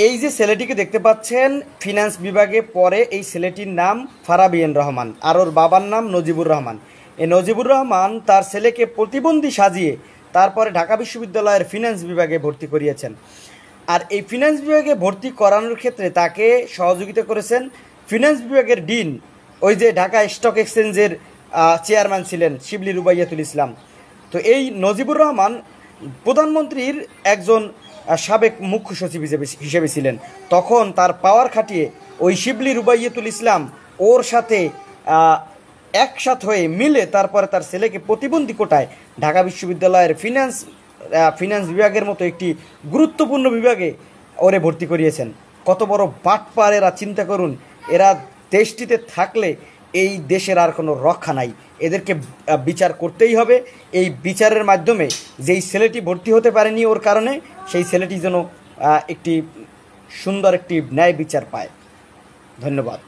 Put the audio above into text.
এই যে ছেলেটিকে দেখতে পাচ্ছেন ফিনান্স বিভাগে পড়ে, এই ছেলেটির নাম ফারাবিয়ান রহমান আর ওর বাবার নাম নজিবুর রহমান। এই নজিবুর রহমান তার ছেলেকে প্রতিবন্ধী সাজিয়ে তারপরে ঢাকা বিশ্ববিদ্যালয়ের ফিনান্স বিভাগে ভর্তি করিয়েছেন। আর এই ফিনান্স বিভাগে ভর্তি করানোর ক্ষেত্রে তাকে সহযোগিতা করেছেন ফিনান্স বিভাগের ডিন, ওই যে ঢাকা স্টক এক্সচেঞ্জের চেয়ারম্যান ছিলেন শিবলি রুবাইয়াতুল ইসলাম। তো এই নজিবুর রহমান প্রধানমন্ত্রীর একজন সাবেক মুখ্য সচিব হিসেবে ছিলেন। তখন তার পাওয়ার খাটিয়ে ওই শিবলি রুবাইয়াতুল ইসলাম ওর সাথে একসাথ হয়ে মিলে তারপরে তার ছেলেকে প্রতিবন্ধী কোটায় ঢাকা বিশ্ববিদ্যালয়ের ফিনান্স বিভাগের মতো একটি গুরুত্বপূর্ণ বিভাগে ওরে ভর্তি করিয়েছেন। কত বড় বাটপার এরা, চিন্তা করুন। এরা দেশটিতে থাকলে এই দেশের আর কোনো রক্ষা নাই। এদেরকে বিচার করতেই হবে। এই বিচারের মাধ্যমে যেই ছেলেটি ভর্তি হতে পারেনি ওর কারণে, সেই ছেলেটি যেন একটি সুন্দর একটি ন্যায় বিচার পায়। ধন্যবাদ।